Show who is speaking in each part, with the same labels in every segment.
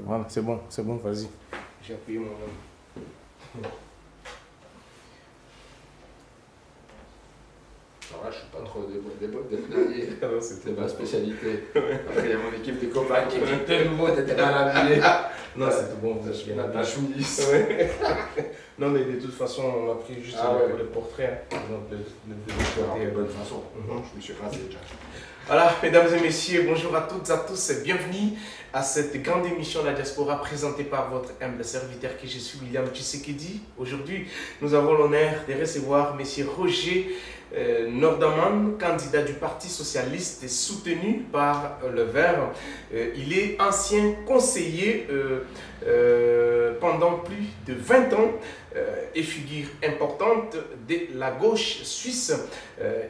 Speaker 1: Voilà, c'est bon, vas-y. J'ai appuyé moi-même.
Speaker 2: Ça va, je suis pas trop déplané. C'est ma spécialité. Après, il y a mon équipe de copains qui me dit t'es nouveau, t'étais mal habillé.
Speaker 1: Non, c'est tout bon.
Speaker 2: Je suis la chemise.
Speaker 1: Non, mais de toute façon, on a pris juste le portrait. Donc, de
Speaker 2: bonne façon. Je me suis rasé déjà.
Speaker 1: Voilà, mesdames et messieurs, bonjour à toutes et à tous et bienvenue à cette grande émission La Diaspora présentée par votre humble serviteur que je suis William Tshisekedi. Aujourd'hui, nous avons l'honneur de recevoir M. Roger Nordaman, candidat du Parti Socialiste et soutenu par le Vert. Il est ancien conseiller pendant plus de 20 ans et figure importante de la gauche suisse.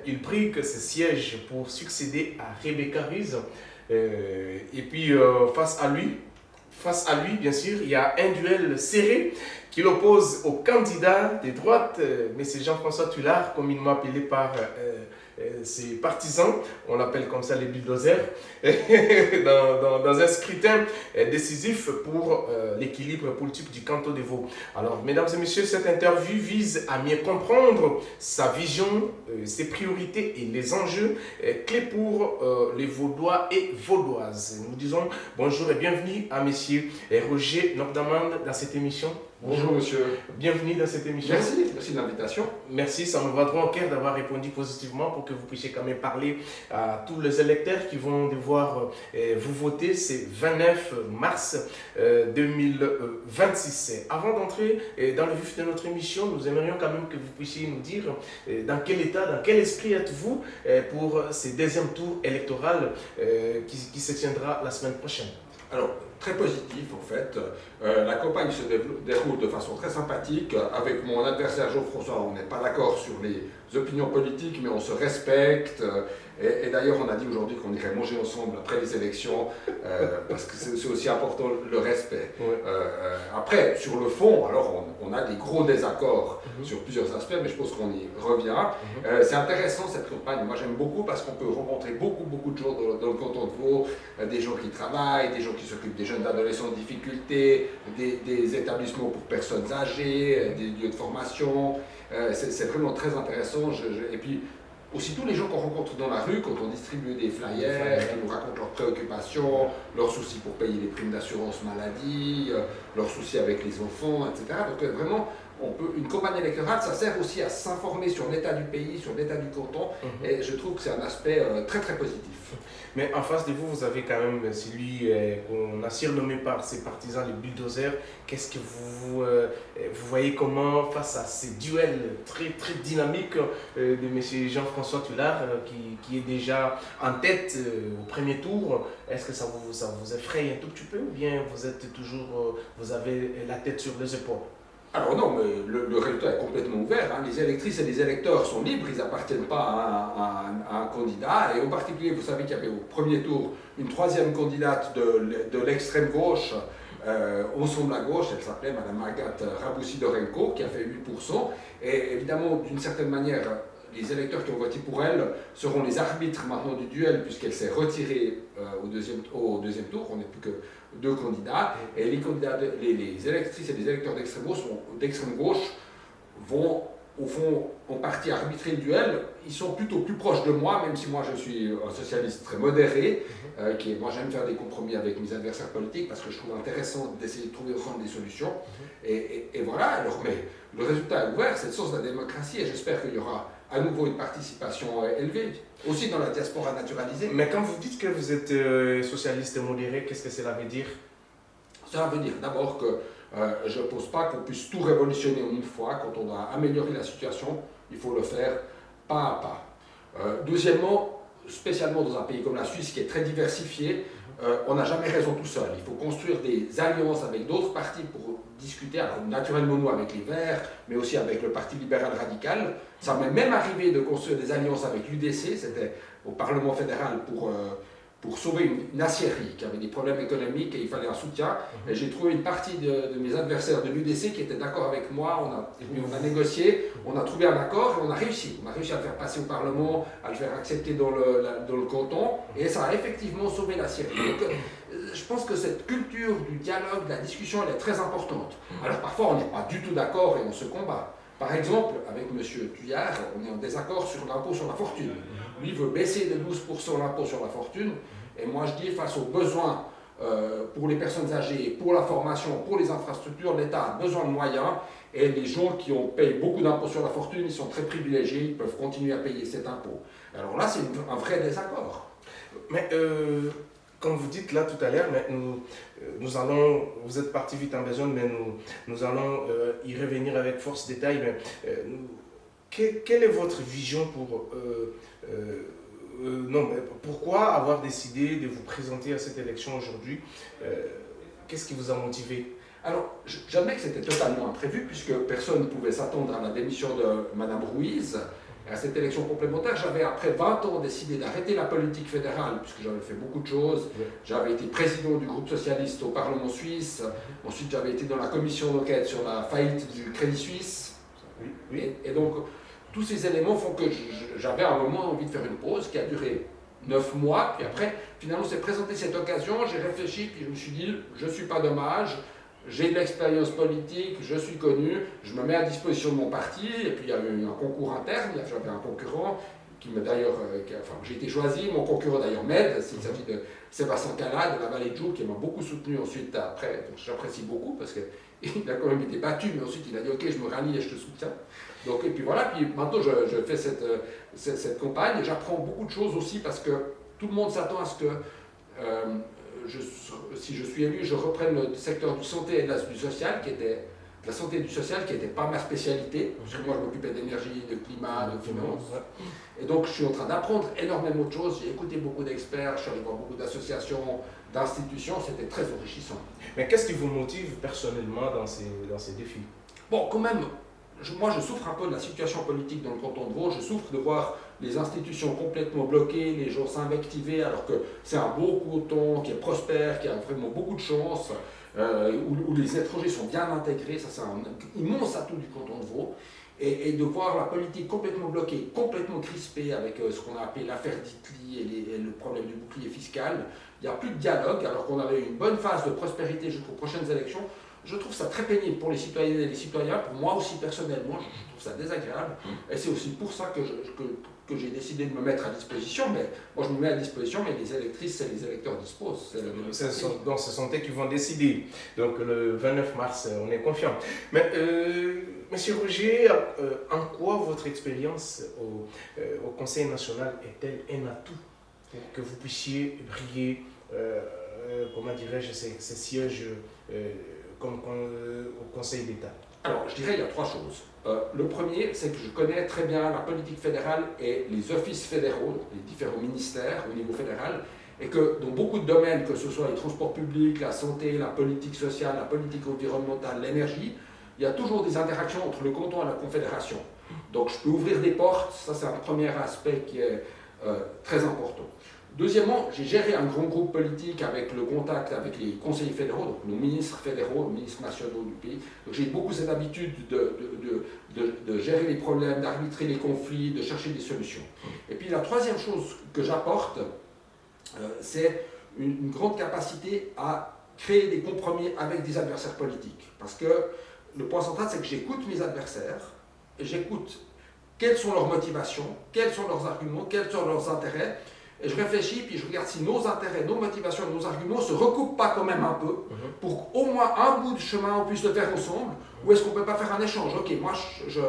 Speaker 1: Il prit que ce siège pour succéder à Rebecca Ries. Et puis face à lui, bien sûr, il y a un duel serré qui l'oppose au candidat de droite, M. Jean-François Tullard, communément appelé par ses partisans, on l'appelle comme ça les bulldozers, dans un scrutin décisif pour l'équilibre politique du canton de Vaud. Alors, mesdames et messieurs, cette interview vise à mieux comprendre sa vision, ses priorités et les enjeux clés pour les Vaudois et Vaudoises. Nous disons bonjour et bienvenue à M. Roger Nordaman dans cette émission.
Speaker 2: Bonjour monsieur.
Speaker 1: Bienvenue dans cette émission.
Speaker 2: Merci de l'invitation.
Speaker 1: Merci, ça me va droit au cœur d'avoir répondu positivement pour que vous puissiez quand même parler à tous les électeurs qui vont devoir vous voter. C'est 29 mars 2026. Avant d'entrer dans le vif de notre émission, nous aimerions quand même que vous puissiez nous dire dans quel état, dans quel esprit êtes-vous pour ce deuxième tour électoral qui se tiendra la semaine prochaine.
Speaker 2: Alors, très positif en fait. La campagne se déroule de façon très sympathique. Avec mon adversaire Jean-François, on n'est pas d'accord sur les opinions politiques, mais on se respecte. Et d'ailleurs, on a dit aujourd'hui qu'on irait manger ensemble après les élections, parce que c'est aussi important le respect.
Speaker 1: Ouais.
Speaker 2: Après, sur le fond, alors on a des gros désaccords sur plusieurs aspects, mais je pense qu'on y revient. C'est intéressant cette campagne. Moi, j'aime beaucoup parce qu'on peut rencontrer beaucoup de gens dans le canton de Vaud, des gens qui travaillent, des gens qui s'occupent des jeunes adolescents en difficulté, des établissements pour personnes âgées, des lieux de formation. C'est vraiment très intéressant. Et puis, aussi tous les gens qu'on rencontre dans la rue quand on distribue des flyers, qui nous racontent leurs préoccupations, leurs soucis pour payer les primes d'assurance maladie, leurs soucis avec les enfants, etc. Donc vraiment, une campagne électorale, ça sert aussi à s'informer sur l'état du pays, sur l'état du canton, et je trouve que c'est un aspect très positif.
Speaker 1: Mais en face de vous, vous avez quand même celui qu'on a surnommé par ses partisans les bulldozers. Qu'est-ce que vous voyez comment, face à ces duels très dynamiques de M. Jean-François Tullard, qui est déjà en tête au premier tour, est-ce que ça vous effraie un tout petit peu ou bien vous êtes toujours, vous avez la tête sur les épaules?
Speaker 2: Alors non, mais le résultat est complètement ouvert. Les électrices et les électeurs sont libres, ils n'appartiennent pas à un candidat. Et en particulier, vous savez qu'il y avait au premier tour une troisième candidate de l'extrême gauche, ensemble à gauche, elle s'appelait Mme Agathe Raboussi-Dorenko, qui a fait 8%. Et évidemment, d'une certaine manière, les électeurs qui ont voté pour elle seront les arbitres maintenant du duel, puisqu'elle s'est retirée au deuxième tour. On n'est plus que 2 candidats. Et les électrices et les électeurs d'extrême gauche vont, au fond, en partie arbitrer le duel. Ils sont plutôt plus proches de moi, même si moi je suis un socialiste très modéré. Moi j'aime faire des compromis avec mes adversaires politiques parce que je trouve intéressant d'essayer de trouver ensemble des solutions. Et voilà, alors, mais le résultat est ouvert, c'est le sens de la démocratie et j'espère qu'il y aura à nouveau une participation élevée, aussi dans la diaspora naturalisée.
Speaker 1: Mais quand vous dites que vous êtes socialiste modéré, qu'est-ce que cela veut dire?
Speaker 2: Ça veut dire d'abord que je ne pense pas qu'on puisse tout révolutionner en une fois. Quand on doit améliorer la situation, il faut le faire pas à pas. Deuxièmement, spécialement dans un pays comme la Suisse qui est très diversifié, on n'a jamais raison tout seul. Il faut construire des alliances avec d'autres partis pour discuter, alors naturellement nous avec les Verts, mais aussi avec le Parti libéral radical. Ça m'est même arrivé de construire des alliances avec l'UDC, c'était au Parlement fédéral pour sauver une aciérie qui avait des problèmes économiques et il fallait un soutien. Et j'ai trouvé une partie de mes adversaires de l'UDC qui étaient d'accord avec moi. On a négocié, on a trouvé un accord et on a réussi. On a réussi à le faire passer au Parlement, à le faire accepter dans le canton et ça a effectivement sauvé l'Aciérie. Donc, je pense que cette culture du dialogue, de la discussion, elle est très importante. Alors parfois, on n'est pas du tout d'accord et on se combat. Par exemple, avec M. Thuillard, on est en désaccord sur l'impôt sur la fortune. Lui veut baisser de 12% l'impôt sur la fortune, et moi je dis, face aux besoins pour les personnes âgées, pour la formation, pour les infrastructures, l'État a besoin de moyens, et les gens qui ont payé beaucoup d'impôts sur la fortune, ils sont très privilégiés, ils peuvent continuer à payer cet impôt. Alors là, c'est un vrai désaccord.
Speaker 1: Mais comme vous dites là tout à l'heure, nous allons, vous êtes parti vite en besogne, mais nous allons y revenir avec force détail. Mais quelle est votre vision pour... non, mais pourquoi avoir décidé de vous présenter à cette élection aujourd'hui? Qu'est-ce qui vous a motivé?
Speaker 2: Alors, j'admets que c'était totalement imprévu, puisque personne ne pouvait s'attendre à la démission de Mme Ruiz. À cette élection complémentaire, j'avais, après 20 ans, décidé d'arrêter la politique fédérale, puisque j'avais fait beaucoup de choses. J'avais été président du groupe socialiste au Parlement suisse. Ensuite, j'avais été dans la commission d'enquête sur la faillite du Crédit Suisse. Et donc, tous ces éléments font que j'avais à un moment envie de faire une pause qui a duré 9 mois. Puis après, finalement, s'est présentée cette occasion, j'ai réfléchi, puis je me suis dit, je ne suis pas dommage. J'ai de l'expérience politique, je suis connu, je me mets à disposition de mon parti, et puis il y a eu un concours interne, j'avais un concurrent qui m'a d'ailleurs, j'ai été choisi, mon concurrent d'ailleurs m'aide, il s'agit de Sébastien Cala de la Vallée de Joux, qui m'a beaucoup soutenu ensuite après, donc j'apprécie beaucoup parce qu'il a quand même été battu, mais ensuite il a dit ok, je me rallie et je te soutiens. Donc, et puis voilà, puis maintenant je fais cette campagne, et j'apprends beaucoup de choses aussi parce que tout le monde s'attend à ce que si je suis élu, je reprenne le secteur du santé et du social, qui était la santé et du social, qui n'était pas ma spécialité, parce que moi je m'occupais d'énergie, de climat, de finances. Et donc je suis en train d'apprendre énormément de choses, j'ai écouté beaucoup d'experts, je suis allé voir beaucoup d'associations, d'institutions, c'était très enrichissant.
Speaker 1: Mais qu'est-ce qui vous motive personnellement dans ces défis?
Speaker 2: Bon, quand même, moi je souffre un peu de la situation politique dans le canton de Vaud, je souffre de voir les institutions complètement bloquées, les gens s'invectiver alors que c'est un beau canton qui est prospère, qui a vraiment beaucoup de chance, où les étrangers sont bien intégrés, ça c'est un immense atout du canton de Vaud, et de voir la politique complètement bloquée, complètement crispée avec ce qu'on a appelé l'affaire d'Itli et le problème du bouclier fiscal. Il n'y a plus de dialogue alors qu'on avait une bonne phase de prospérité jusqu'aux prochaines élections. Je trouve ça très pénible pour les citoyennes et les citoyens, pour moi aussi personnellement, je trouve ça désagréable. Et c'est aussi pour ça que j'ai décidé de me mettre à disposition. Mais moi je me mets à disposition, mais les électrices et les électeurs disposent.
Speaker 1: Donc ce sont eux qui vont décider. Donc le 29 mars, on est confiant. Mais Monsieur Roger, en quoi votre expérience au Conseil national est-elle un atout pour que vous puissiez briller, comment dirais-je, ces sièges au Conseil d'État?
Speaker 2: Alors, je dirais qu'il y a 3 choses. Le premier, c'est que je connais très bien la politique fédérale et les offices fédéraux, les différents ministères au niveau fédéral, et que dans beaucoup de domaines, que ce soit les transports publics, la santé, la politique sociale, la politique environnementale, l'énergie, il y a toujours des interactions entre le canton et la confédération. Donc, je peux ouvrir des portes, ça c'est un premier aspect qui est très important. Deuxièmement, j'ai géré un grand groupe politique avec le contact avec les conseillers fédéraux, donc nos ministres fédéraux, nos ministres nationaux du pays. Donc j'ai beaucoup cette habitude de gérer les problèmes, d'arbitrer les conflits, de chercher des solutions. Et puis la troisième chose que j'apporte, c'est une grande capacité à créer des compromis avec des adversaires politiques. Parce que le point central, c'est que j'écoute mes adversaires, et j'écoute quelles sont leurs motivations, quels sont leurs arguments, quels sont leurs intérêts. Et je réfléchis, puis je regarde si nos intérêts, nos motivations et nos arguments ne se recoupent pas quand même un peu, pour qu'au moins un bout de chemin, on puisse le faire ensemble, ou est-ce qu'on ne peut pas faire un échange? Ok, moi je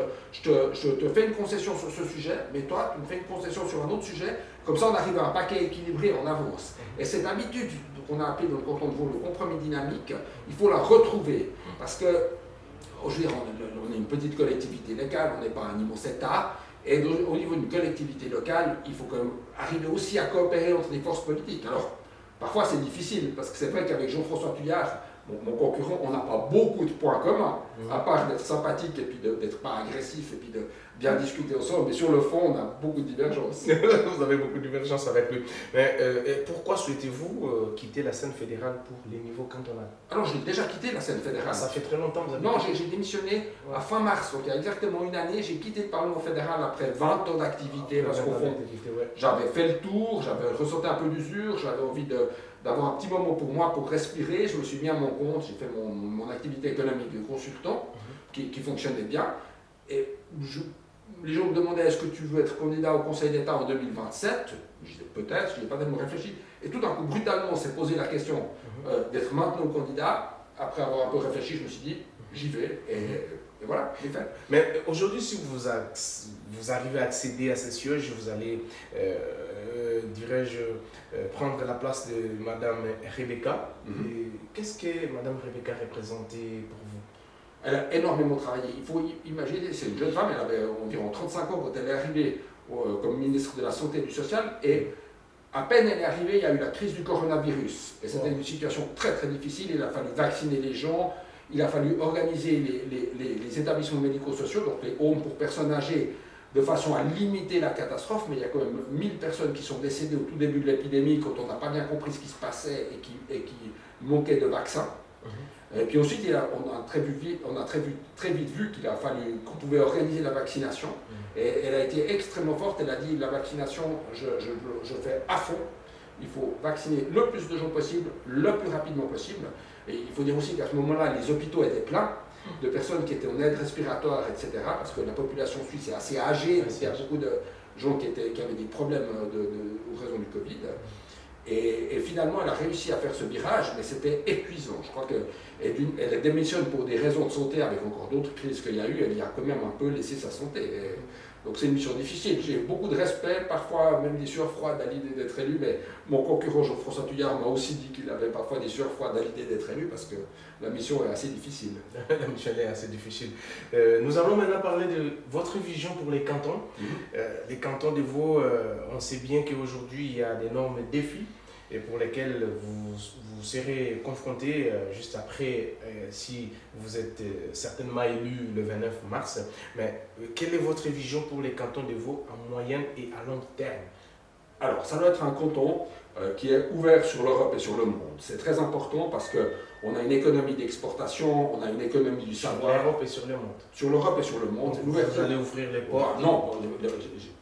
Speaker 2: te fais une concession sur ce sujet, mais toi tu me fais une concession sur un autre sujet, comme ça on arrive à un paquet équilibré, on avance. Et cette habitude qu'on a appelée dans le canton de Vaud le compromis dynamique, il faut la retrouver, parce que, je veux dire, on est une petite collectivité locale, on n'est pas un immense État. Et au niveau d'une collectivité locale, il faut quand même arriver aussi à coopérer entre les forces politiques. Alors, parfois c'est difficile, parce que c'est vrai qu'avec Jean-François Thuillard, mon concurrent, on n'a pas beaucoup de points communs, à part d'être sympathique et puis d'être pas agressif et puis de bien discuter ensemble. Mais sur le fond, on a beaucoup de divergences.
Speaker 1: Vous avez beaucoup de divergences avec lui. Mais pourquoi souhaitez-vous quitter la scène fédérale pour les niveaux cantonaux?
Speaker 2: Alors, j'ai déjà quitté la scène fédérale.
Speaker 1: Ça fait très longtemps que vous avez...
Speaker 2: Non, j'ai démissionné à fin mars, donc il y a exactement une année. J'ai quitté le Parlement fédéral après 20 ans d'activité, parce qu'au fond, j'avais fait le tour, j'avais ressenti un peu d'usure, j'avais envie d'avoir un petit moment pour moi, pour respirer. Je me suis mis à mon compte, j'ai fait mon activité économique de consultant qui fonctionnait bien. Et les gens me demandaient est-ce que tu veux être candidat au Conseil d'État en 2027 ? Je disais peut-être, je n'ai pas tellement réfléchi. Et tout d'un coup, brutalement, on s'est posé la question d'être maintenant candidat. Après avoir un peu réfléchi, je me suis dit j'y vais. Et voilà, j'ai fait.
Speaker 1: Mais aujourd'hui, si vous arrivez à accéder à ces sièges, vous allez, dirais-je, prendre la place de Madame Rebecca. Qu'est-ce que Madame Rebecca représentait pour vous?
Speaker 2: Elle a énormément travaillé. Il faut imaginer, c'est une jeune femme, elle avait environ 35 ans quand elle est arrivée comme ministre de la Santé et du Social. Et à peine elle est arrivée, il y a eu la crise du coronavirus. Et c'était une situation très très difficile. Il a fallu vacciner les gens. Il a fallu organiser les établissements médico-sociaux, donc les homes pour personnes âgées, de façon à limiter la catastrophe. Mais il y a quand même 1000 personnes qui sont décédées au tout début de l'épidémie quand on n'a pas bien compris ce qui se passait et qui manquait de vaccins. Et puis ensuite, on a très vite vu qu'on pouvait organiser la vaccination. Et elle a été extrêmement forte. Elle a dit la vaccination, je fais à fond. Il faut vacciner le plus de gens possible, le plus rapidement possible. Et il faut dire aussi qu'à ce moment-là, les hôpitaux étaient pleins de personnes qui étaient en aide respiratoire, etc. Parce que la population suisse est assez âgée, il y a beaucoup de gens qui avaient des problèmes en raison du Covid. Et finalement, elle a réussi à faire ce virage, mais c'était épuisant. Je crois qu'elle démissionne pour des raisons de santé, avec encore d'autres crises qu'il y a eu. Elle y a quand même un peu laissé sa santé. Donc c'est une mission difficile. J'ai beaucoup de respect, parfois même des sueurs froides à l'idée d'être élu, mais mon concurrent Jean-François Tuyard m'a aussi dit qu'il avait parfois des sueurs froides à l'idée d'être élu, parce que la mission est assez difficile.
Speaker 1: La mission est assez difficile. Nous allons maintenant parler de votre vision pour les cantons. Les cantons de Vaud, on sait bien qu'aujourd'hui, il y a d'énormes défis et pour lesquels vous serez confrontés juste après, si vous êtes certainement élu le 29 mars. Mais quelle est votre vision pour les cantons de Vaud à moyen et à long terme?
Speaker 2: Alors, ça doit être un canton qui est ouvert sur l'Europe et sur le monde. C'est très important parce qu'on a une économie d'exportation, on a une économie du savoir.
Speaker 1: Sur l'Europe et sur le monde.
Speaker 2: Sur l'Europe et sur le monde.
Speaker 1: Vous allez ouvrir les portes?
Speaker 2: Non,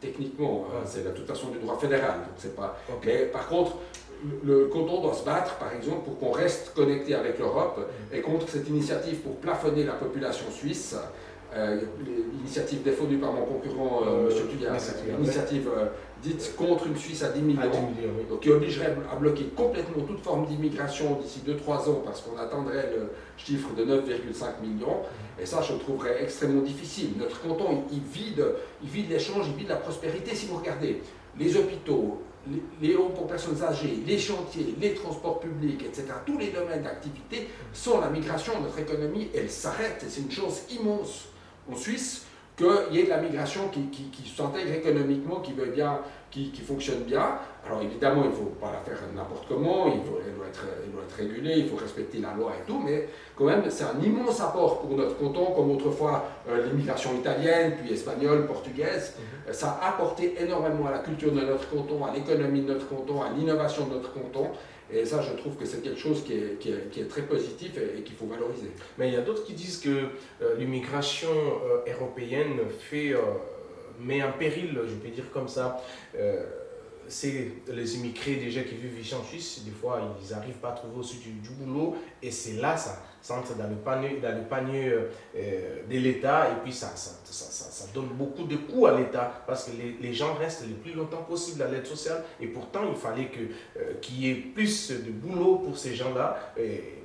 Speaker 2: techniquement, c'est de toute façon du droit fédéral. Donc c'est pas... Mais par contre, le canton doit se battre, par exemple, pour qu'on reste connecté avec l'Europe et contre cette initiative pour plafonner la population suisse. L'initiative défendue par mon concurrent, M. Tuyard, l'initiative dite contre une Suisse à 10 millions, donc qui obligerait à bloquer complètement toute forme d'immigration d'ici 2-3 ans parce qu'on atteindrait le chiffre de 9,5 millions. Et ça, je le trouverais extrêmement difficile. Notre canton, il vit de l'échange, il vit de la prospérité. Si vous regardez les hôpitaux, les homes pour personnes âgées, les chantiers, les transports publics, etc., tous les domaines d'activité, sans la migration, notre économie, elle s'arrête. Et c'est une chance immense en Suisse qu'il y ait de la migration qui s'intègre économiquement, qui fonctionne bien. Alors évidemment, il ne faut pas la faire n'importe comment, elle doit être régulée, il faut respecter la loi et tout, mais quand même, c'est un immense apport pour notre canton, comme autrefois l'immigration italienne, puis espagnole, portugaise. Ça a apporté énormément à la culture de notre canton, à l'économie de notre canton, à l'innovation de notre canton. Et ça, je trouve que c'est quelque chose qui est très positif et qu'il faut valoriser.
Speaker 1: Mais il y a d'autres qui disent que l'immigration européenne met en péril, je peux dire comme ça, c'est les immigrés déjà qui vivent ici en Suisse. Des fois, ils n'arrivent pas à trouver aussi du boulot et c'est là, ça entre dans le panier de l'État et puis ça donne beaucoup de coûts à l'État parce que les gens restent le plus longtemps possible à l'aide sociale et pourtant il fallait qu'il y ait plus de boulot pour ces gens-là.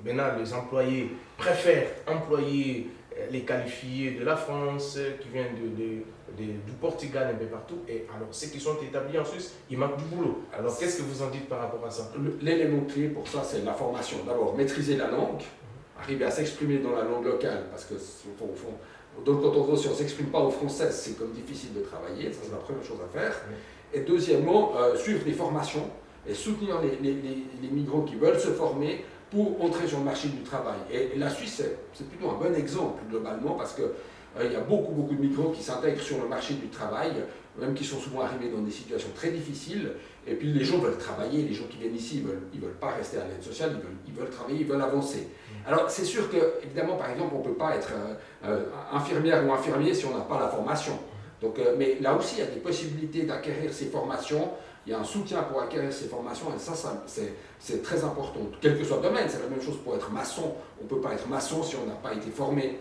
Speaker 1: Maintenant, les employés préfèrent employer les qualifiés de la France, qui viennent du Portugal, un peu partout. Et alors, ceux qui sont établis en Suisse, il manque du boulot. Alors, qu'est-ce que vous en dites par rapport à ça?
Speaker 2: L'élément clé pour ça, c'est la formation. D'abord, maîtriser la langue, arriver à s'exprimer dans la langue locale, parce que donc, quand on ne s'exprime pas en français, c'est comme difficile de travailler, ça c'est la première chose à faire. Et deuxièmement, suivre des formations et soutenir les migrants qui veulent se former pour entrer sur le marché du travail. Et la Suisse, c'est plutôt un bon exemple globalement parce qu'il y a beaucoup de migrants qui s'intègrent sur le marché du travail, même qui sont souvent arrivés dans des situations très difficiles. Et puis les gens veulent travailler, les gens qui viennent ici, ils veulent pas rester à l'aide sociale, ils veulent travailler, ils veulent avancer. Alors c'est sûr que, évidemment, par exemple, on ne peut pas être infirmière ou infirmier si on n'a pas la formation. Donc, mais là aussi, il y a des possibilités d'acquérir ces formations il y a un soutien pour acquérir ces formations, et ça c'est très important. Quel que soit le domaine, c'est la même chose pour être maçon. On ne peut pas être maçon si on n'a pas été formé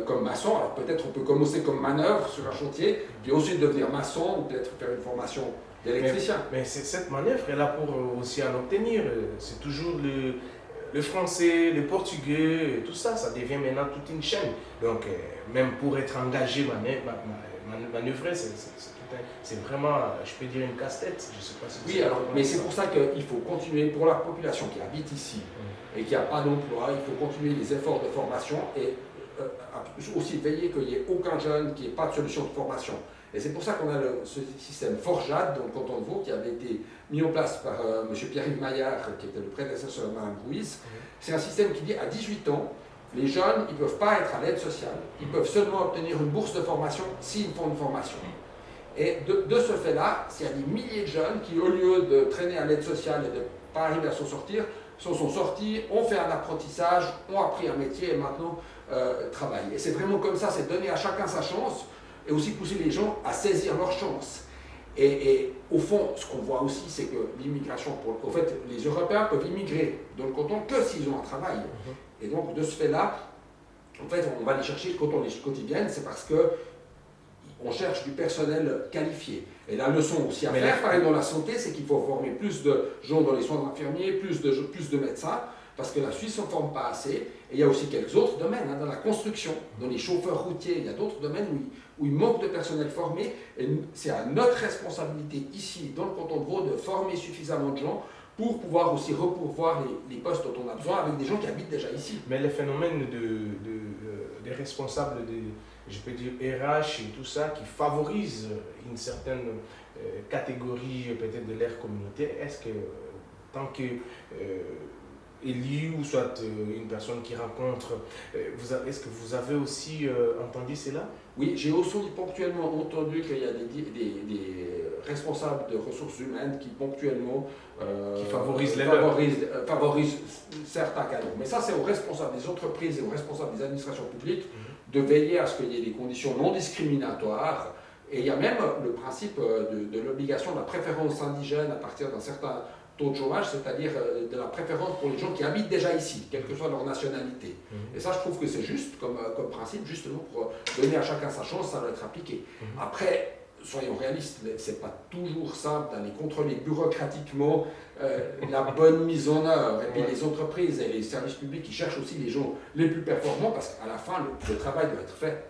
Speaker 2: comme maçon. Alors peut-être on peut commencer comme manœuvre sur un chantier, puis ensuite devenir maçon, ou peut-être faire une formation d'électricien.
Speaker 1: Mais cette manœuvre est là pour aussi en obtenir. C'est toujours le français, le portugais, tout ça, ça devient maintenant toute une chaîne. Donc, même pour être engagé, manœuvrer, c'est vraiment, je peux dire, une casse-tête. Je sais pas si
Speaker 2: oui, alors, mais c'est pour ça qu'il faut continuer, pour la population qui habite ici et qui n'a pas d'emploi, il faut continuer les efforts de formation et aussi veiller qu'il n'y ait aucun jeune qui n'ait pas de solution de formation. Et c'est pour ça qu'on a ce système Forjade dans le canton de Vaud qui avait été mis en place par M. Pierre-Yves Maillard, qui était le prédécesseur de Mme Ruiz. C'est un système qui dit à 18 ans, les jeunes, ils ne peuvent pas être à l'aide sociale. Ils peuvent seulement obtenir une bourse de formation s'ils font une formation. Et de ce fait-là, il y a des milliers de jeunes qui, au lieu de traîner à l'aide sociale et de ne pas arriver à s'en sortir, sont sortis, ont fait un apprentissage, ont appris un métier et maintenant travaillent. Et c'est vraiment comme ça, c'est donner à chacun sa chance et aussi pousser les gens à saisir leur chance. Et au fond, ce qu'on voit aussi, c'est que l'immigration, en fait, les Européens peuvent immigrer dans le canton que s'ils ont un travail. Et donc, de ce fait-là, en fait, on va les chercher quand on est quotidienne, c'est parce que on cherche du personnel qualifié. Et la leçon aussi à faire, pareil dans la santé, c'est qu'il faut former plus de gens dans les soins infirmiers, plus de médecins, parce que la Suisse ne forme pas assez. Et il y a aussi quelques autres domaines, dans la construction, dans les chauffeurs routiers, il y a d'autres domaines où il manque de personnel formé. Et c'est à notre responsabilité ici, dans le canton de Vaud, de former suffisamment de gens pour pouvoir aussi repourvoir les postes dont on a besoin avec des gens qui habitent déjà ici.
Speaker 1: Mais les phénomènes des responsables, je peux dire RH et tout ça, qui favorisent une certaine catégorie peut-être de l'ère communautaire, est-ce que tant que élu ou soit une personne qui rencontre, est-ce que vous avez aussi entendu cela?
Speaker 2: Oui, j'ai aussi ponctuellement entendu qu'il y a des responsables de ressources humaines qui ponctuellement
Speaker 1: qui favorisent
Speaker 2: certains cadres. Mais ça, c'est aux responsables des entreprises et aux responsables des administrations publiques de veiller à ce qu'il y ait des conditions non discriminatoires. Et il y a même le principe de l'obligation de la préférence indigène à partir d'un certain taux de chômage, c'est-à-dire de la préférence pour les gens qui habitent déjà ici, quelle que soit leur nationalité. Et ça, je trouve que c'est juste comme principe, justement pour donner à chacun sa chance, ça doit être appliqué. Après, soyons réalistes, c'est pas toujours simple d'aller contrôler bureaucratiquement la bonne mise en œuvre. Et puis les entreprises et les services publics, ils cherchent aussi les gens les plus performants parce qu'à la fin, le travail doit être fait.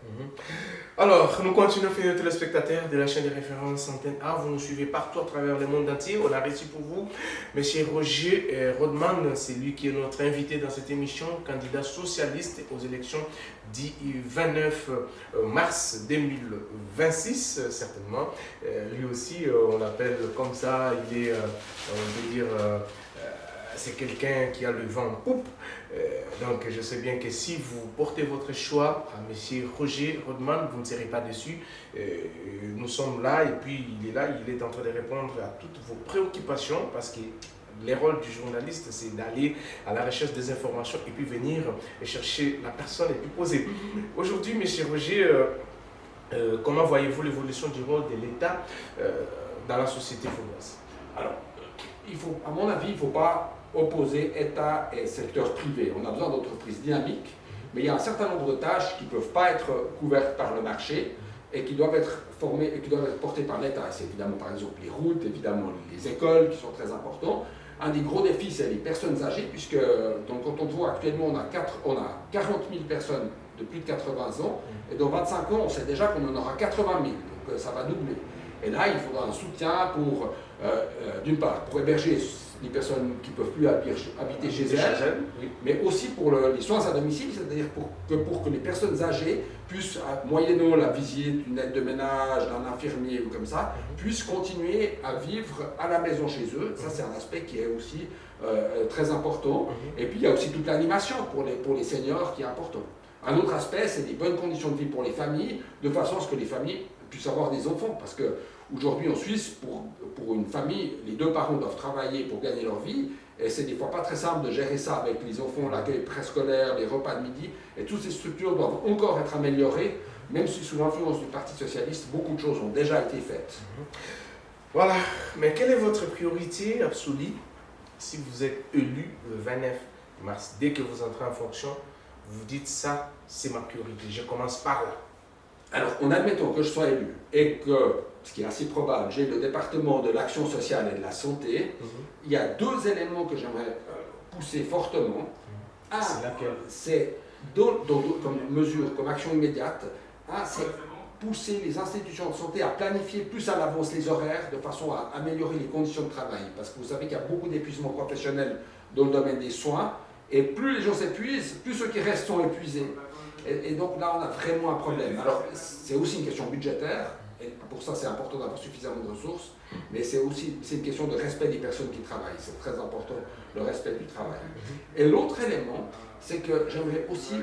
Speaker 1: Alors, nous continuons, fidèles téléspectateurs de la chaîne de référence Antenne A. Vous nous suivez partout à travers le monde entier. On a reçu pour vous M. Roger Rodman, c'est lui qui est notre invité dans cette émission, candidat socialiste aux élections du 29 mars 2026, certainement. Lui aussi, on l'appelle comme ça, il est, on peut dire, c'est quelqu'un qui a le vent en poupe. Donc je sais bien que si vous portez votre choix à M. Roger Rodman, vous ne serez pas déçus. Nous sommes là et puis il est là, il est en train de répondre à toutes vos préoccupations parce que le rôle du journaliste, c'est d'aller à la recherche des informations et puis venir chercher la personne et puis poser. Aujourd'hui, M. Roger, comment voyez-vous l'évolution du rôle de l'État dans la société vaudoise?
Speaker 2: Alors, à mon avis, il ne faut pas opposer État et secteur privé. On a besoin d'entreprises dynamiques, mais il y a un certain nombre de tâches qui ne peuvent pas être couvertes par le marché et qui doivent être formées et qui doivent être portées par l'État. C'est évidemment, par exemple, les routes, évidemment, les écoles qui sont très importants. Un des gros défis, c'est les personnes âgées, puisque dans le canton de Vaud, actuellement, on a 40 000 personnes de plus de 80 ans, et dans 25 ans, on sait déjà qu'on en aura 80 000, donc ça va doubler. Et là, il faudra un soutien pour, d'une part, pour héberger les personnes qui ne peuvent plus habiter chez elles, mais aussi pour les soins à domicile, c'est-à-dire pour que les personnes âgées puissent, moyennant la visite d'une aide de ménage, d'un infirmier ou comme ça, puissent continuer à vivre à la maison chez eux. Ça, c'est un aspect qui est aussi très important. Et puis, il y a aussi toute l'animation pour les seniors qui est important. Un autre aspect, c'est des bonnes conditions de vie pour les familles, de façon à ce que les familles puissent avoir des enfants, parce que aujourd'hui en Suisse, pour une famille, les deux parents doivent travailler pour gagner leur vie, et c'est des fois pas très simple de gérer ça avec les enfants, l'accueil préscolaire, les repas de midi, et toutes ces structures doivent encore être améliorées, même si sous l'influence du Parti socialiste, beaucoup de choses ont déjà été faites.
Speaker 1: Voilà, mais quelle est votre priorité absolue si vous êtes élu le 29 mars? Dès que vous entrez en fonction, vous dites ça, c'est ma priorité, je commence par là.
Speaker 2: Alors, admettons que je sois élu et que, ce qui est assez probable, j'ai le département de l'action sociale et de la santé, il y a deux éléments que j'aimerais pousser fortement. Un,
Speaker 1: C'est laquelle?
Speaker 2: c'est comme mesure, comme action immédiate, c'est pousser les institutions de santé à planifier plus à l'avance les horaires de façon à améliorer les conditions de travail. Parce que vous savez qu'il y a beaucoup d'épuisement professionnel dans le domaine des soins, et plus les gens s'épuisent, plus ceux qui restent sont épuisés. Et donc là, on a vraiment un problème. Alors, c'est aussi une question budgétaire, et pour ça, c'est important d'avoir suffisamment de ressources, mais c'est aussi une question de respect des personnes qui travaillent. C'est très important, le respect du travail. Et l'autre élément, c'est que j'aimerais aussi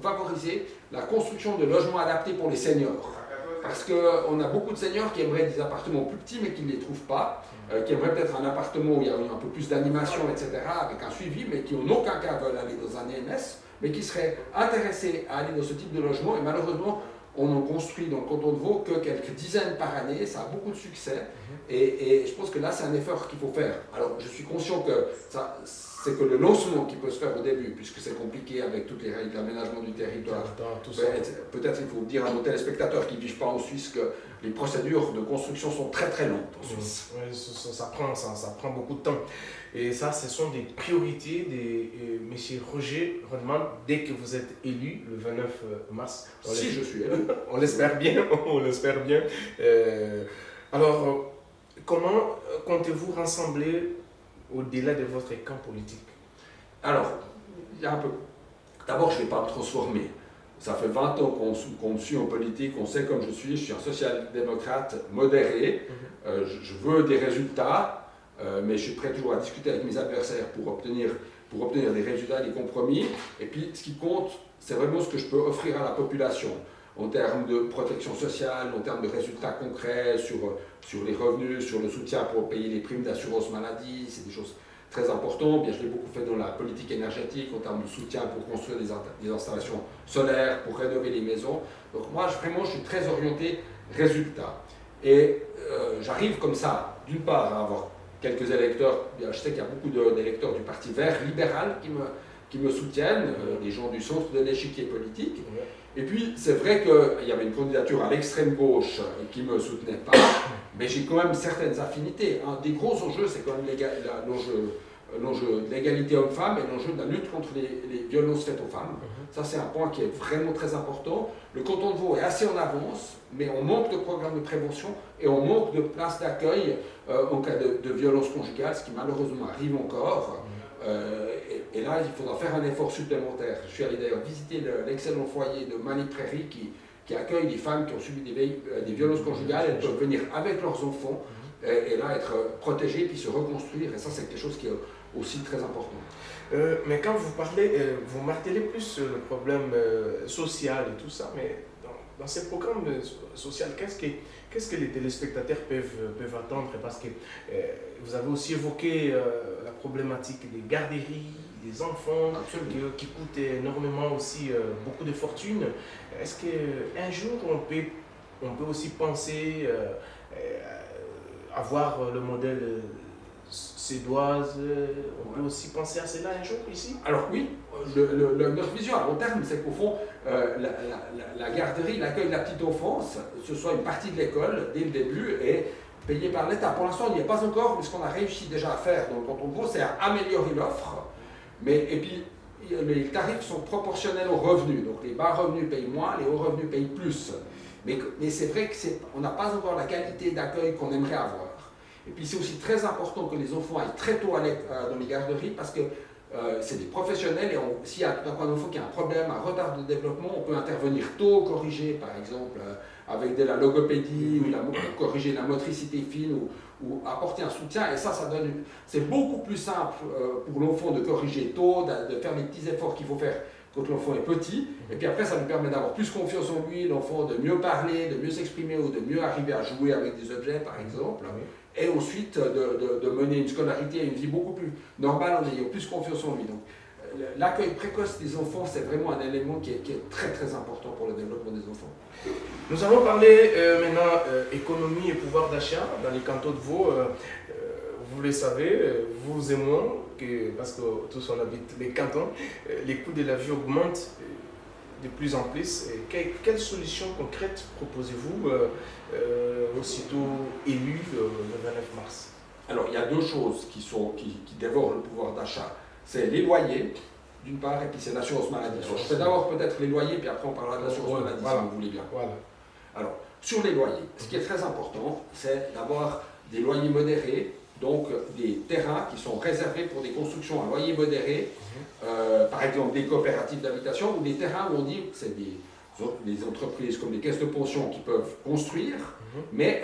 Speaker 2: favoriser la construction de logements adaptés pour les seniors. Parce qu'on a beaucoup de seniors qui aimeraient des appartements plus petits, mais qui ne les trouvent pas, qui aimeraient peut-être un appartement où il y a un peu plus d'animation, etc., avec un suivi, mais qui en aucun cas veulent aller dans un EMS, mais qui seraient intéressés à aller dans ce type de logement. Et malheureusement, on en construit dans le canton de Vaud que quelques dizaines par année, ça a beaucoup de succès, et je pense que là, c'est un effort qu'il faut faire. Alors, je suis conscient que c'est que le lancement qui peut se faire au début, puisque c'est compliqué avec toutes les règles d'aménagement du territoire. Peut-être il faut dire à nos téléspectateurs qui ne vivent pas en Suisse que les procédures de construction sont très très longues en Suisse.
Speaker 1: Oui, ça prend beaucoup de temps. Et ça, ce sont des priorités de M. Roger Rodman dès que vous êtes élu le 29 mars.
Speaker 2: Si je suis élu.
Speaker 1: On l'espère bien, on l'espère bien. Alors, comment comptez-vous rassembler au-delà de votre camp politique?
Speaker 2: Alors, il y a un peu. D'abord, je ne vais pas me transformer. Ça fait 20 ans qu'on me suit en politique, on sait comme je suis un social-démocrate modéré. Je veux des résultats, mais je suis prêt toujours à discuter avec mes adversaires pour obtenir des résultats, des compromis. Et puis, ce qui compte, c'est vraiment ce que je peux offrir à la population en termes de protection sociale, en termes de résultats concrets sur les revenus, sur le soutien pour payer les primes d'assurance maladie. C'est des choses très importantes. Bien, je l'ai beaucoup fait dans la politique énergétique, en termes de soutien pour construire des installations solaires, pour rénover les maisons. Donc moi, je suis très orienté résultats. Et j'arrive comme ça, d'une part, à avoir quelques électeurs. Bien, je sais qu'il y a beaucoup d'électeurs du Parti vert libéral qui me soutiennent, des gens du centre de l'échiquier politique. Et puis, c'est vrai qu'il y avait une candidature à l'extrême gauche qui ne me soutenait pas, mais j'ai quand même certaines affinités. Un des gros enjeux, c'est quand même l'enjeu de l'égalité homme-femme et l'enjeu de la lutte contre les violences faites aux femmes. Ça, c'est un point qui est vraiment très important. Le canton de Vaud est assez en avance, mais on manque de programmes de prévention et on manque de places d'accueil en cas de violence conjugale, ce qui malheureusement arrive encore. Et là, il faudra faire un effort supplémentaire. Je suis allé d'ailleurs visiter l'excellent foyer de Mani Prairie qui accueille des femmes qui ont subi des violences conjugales. Elles peuvent venir avec leurs enfants et là être protégées puis se reconstruire. Et ça, c'est quelque chose qui est aussi très important.
Speaker 1: Mais quand vous parlez, vous martelez plus le problème social et tout ça, mais dans ces programmes sociaux, qu'est-ce que les téléspectateurs peuvent attendre? Parce que vous avez aussi évoqué la problématique des garderies, des enfants qui coûtent énormément aussi beaucoup de fortune. Est-ce qu'un jour on peut aussi penser avoir le modèle suédoise, on peut aussi penser à cela un jour ici?
Speaker 2: Alors oui, notre vision à long terme, c'est qu'au fond, la garderie, l'accueil de la petite enfance, ce soit une partie de l'école dès le début et payé par l'État. Pour l'instant, il n'y est pas encore, mais ce qu'on a réussi déjà à faire dans le canton de Vaud, c'est à améliorer l'offre. Et puis, les tarifs sont proportionnels aux revenus. Donc les bas revenus payent moins, les hauts revenus payent plus. Mais c'est vrai qu'on n'a pas encore la qualité d'accueil qu'on aimerait avoir. Et puis c'est aussi très important que les enfants aillent très tôt dans les garderies parce que c'est des professionnels et s'il y a tout d'un coup un enfant qui a un problème, un retard de développement, on peut intervenir tôt, corriger par exemple avec de la logopédie ou corriger la motricité fine ou apporter un soutien. Et ça c'est beaucoup plus simple pour l'enfant de corriger tôt, de faire les petits efforts qu'il faut faire quand l'enfant est petit, et puis après ça lui permet d'avoir plus confiance en lui, l'enfant de mieux parler, de mieux s'exprimer ou de mieux arriver à jouer avec des objets par exemple, et ensuite de mener une scolarité et une vie beaucoup plus normale en ayant plus confiance en lui. Donc l'accueil précoce des enfants, c'est vraiment un élément qui est très très important pour le développement des enfants.
Speaker 1: Nous allons parler maintenant économie et pouvoir d'achat dans les cantons de Vaud. Vous le savez, vous et moi, parce que tous on habite les cantons, les coûts de la vie augmentent de plus en plus. Quelles solutions concrètes proposez-vous aussitôt élu le 29 mars?
Speaker 2: Alors, il y a deux choses qui dévorent le pouvoir d'achat. C'est les loyers, d'une part, et puis c'est l'assurance maladie. Alors, je fais d'abord peut-être les loyers, puis après on parlera de l'assurance maladie,
Speaker 1: voilà,
Speaker 2: si vous voulez bien.
Speaker 1: Voilà.
Speaker 2: Alors, sur les loyers, ce qui est très important, c'est d'avoir des loyers modérés, donc des terrains qui sont réservés pour des constructions à loyer modéré, par exemple des coopératives d'habitation, ou des terrains où on dit que c'est des entreprises comme des caisses de pension qui peuvent construire, mais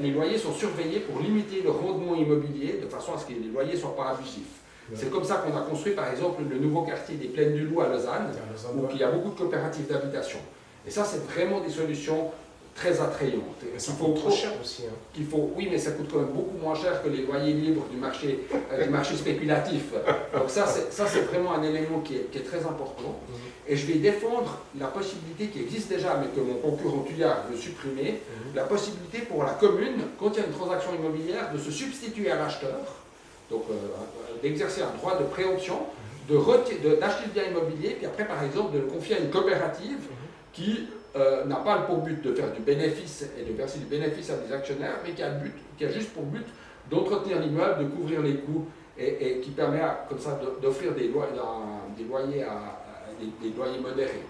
Speaker 2: les loyers sont surveillés pour limiter le rendement immobilier de façon à ce que les loyers ne soient pas abusifs. C'est comme ça qu'on a construit par exemple le nouveau quartier des Plaines du Loup à Lausanne, où il y a beaucoup de coopératives d'habitation. Et ça, c'est vraiment des solutions très attrayantes.
Speaker 1: Ça coûte trop cher aussi. Hein.
Speaker 2: Oui, mais ça coûte quand même beaucoup moins cher que les loyers libres du marché spéculatif. Donc ça, c'est vraiment un élément qui est très important. Et je vais défendre la possibilité qui existe déjà, mais que mon concurrent Tullard veut supprimer, la possibilité pour la commune, quand il y a une transaction immobilière, de se substituer à l'acheteur, donc d'exercer un droit de préemption, d'acheter le bien immobilier, puis après, par exemple, de le confier à une coopérative qui n'a pas pour but de faire du bénéfice et de verser du bénéfice à des actionnaires, mais qui a juste pour but d'entretenir l'immeuble, de couvrir les coûts et qui permet comme ça d'offrir des loyers modérés.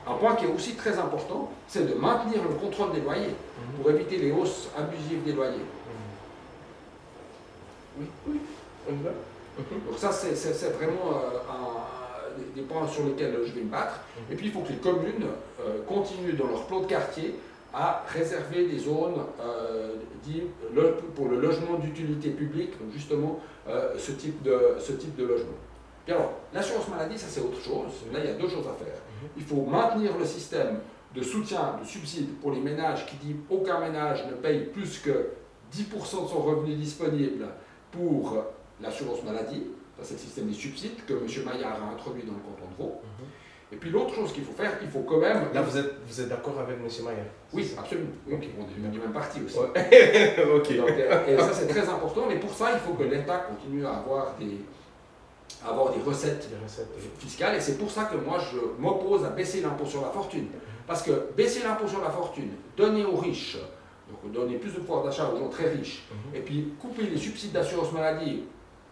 Speaker 2: Un point qui est aussi très important, c'est de maintenir le contrôle des loyers pour éviter les hausses abusives des loyers.
Speaker 1: Oui, on y va.
Speaker 2: Donc ça, c'est vraiment des points sur lesquels je vais me battre. Et puis il faut que les communes continuent dans leur plan de quartier à réserver des zones pour le logement d'utilité publique, donc justement ce type de logement. Et alors, l'assurance maladie, ça c'est autre chose. Là, il y a deux choses à faire. Il faut maintenir le système de soutien, de subside pour les ménages qui dit aucun ménage ne paye plus que 10% de son revenu disponible pour l'assurance maladie. Ça, c'est le système des subsides que M. Maillard a introduit dans le canton de Vaud. Et puis l'autre chose qu'il faut faire, il faut quand même...
Speaker 1: Là, vous êtes d'accord avec M. Maillard?
Speaker 2: Oui, absolument. Okay. On est du même parti aussi.
Speaker 1: Ouais. Okay.
Speaker 2: Donc, et ça, c'est très important, mais pour ça, il faut que l'État continue à avoir des recettes fiscales. Et c'est pour ça que moi, je m'oppose à baisser l'impôt sur la fortune. Parce que baisser l'impôt sur la fortune, donner aux riches, donc donner plus de pouvoir d'achat aux gens très riches, et puis couper les subsides d'assurance maladie,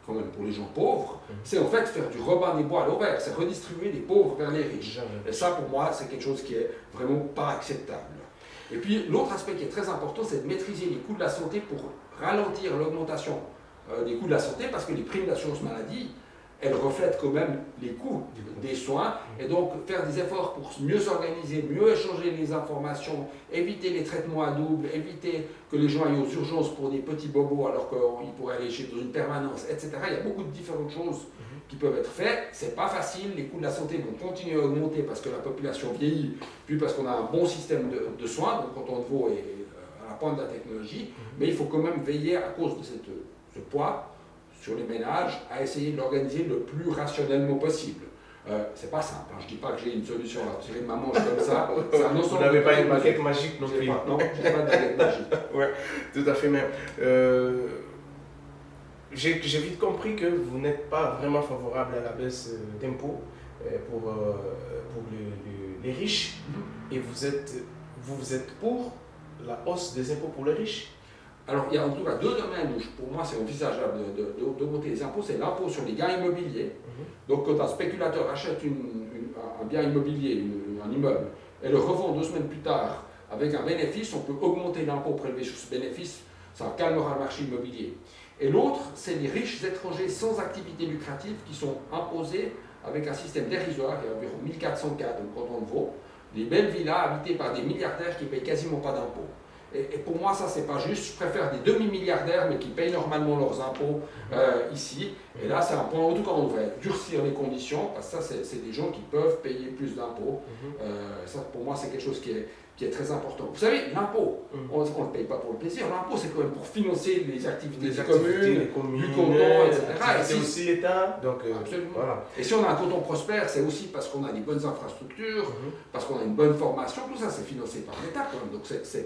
Speaker 2: quand même pour les gens pauvres, c'est en fait faire du Robin des Bois à l'envers, c'est redistribuer les pauvres vers les riches. Et ça, pour moi, c'est quelque chose qui est vraiment pas acceptable. Et puis, l'autre aspect qui est très important, c'est de maîtriser les coûts de la santé pour ralentir l'augmentation des coûts de la santé, parce que les primes d'assurance maladie, elles reflètent quand même les coûts des soins, et donc faire des efforts pour mieux s'organiser, mieux échanger les informations, éviter les traitements à double, éviter que les gens aillent aux urgences pour des petits bobos alors qu'ils pourraient aller chez une permanence, etc. Il y a beaucoup de différentes choses qui peuvent être faites. C'est pas facile, les coûts de la santé vont continuer à augmenter parce que la population vieillit, puis parce qu'on a un bon système de soins, donc quand on vaut à la pointe de la technologie, mais il faut quand même veiller à cause de ce poids sur les ménages, à essayer de l'organiser le plus rationnellement possible. C'est pas simple, hein. Je dis pas que j'ai une solution à tirer de ma manche comme ça.
Speaker 1: Vous n'avez pas une baguette magique non plus.
Speaker 2: Non, je n'ai pas de baguette magique.
Speaker 1: Oui, tout à fait. Mais j'ai vite compris que vous n'êtes pas vraiment favorable à la baisse d'impôts pour les riches. Et vous êtes pour la hausse des impôts pour les riches?
Speaker 2: Alors, il y a en tout cas deux domaines où, pour moi, c'est envisageable d'augmenter les impôts. C'est l'impôt sur les gains immobiliers. Donc, quand un spéculateur achète un bien immobilier, un immeuble, et le revend 2 semaines plus tard avec un bénéfice, on peut augmenter l'impôt prélevé sur ce bénéfice. Ça calmera le marché immobilier. Et l'autre, c'est les riches étrangers sans activité lucrative qui sont imposés avec un système dérisoire. Il y a environ 1400 cas dans le canton de Vaud. Des belles villas habitées par des milliardaires qui ne payent quasiment pas d'impôts. Et pour moi, ça, c'est pas juste. Je préfère des demi-milliardaires, mais qui payent normalement leurs impôts ici. Et là, c'est un point, en tout cas, on devrait durcir les conditions, parce que ça, c'est des gens qui peuvent payer plus d'impôts. Ça, pour moi, c'est quelque chose qui qui est très important. Vous savez, l'impôt, on ne le paye pas pour le plaisir. L'impôt, c'est quand même pour financer les activités des communes, du canton, etc.
Speaker 1: C'est aussi l'État. Donc,
Speaker 2: absolument.
Speaker 1: Voilà.
Speaker 2: Et si on a un canton prospère, c'est aussi parce qu'on a des bonnes infrastructures, parce qu'on a une bonne formation. Tout ça, c'est financé par l'État quand même. Donc, c'est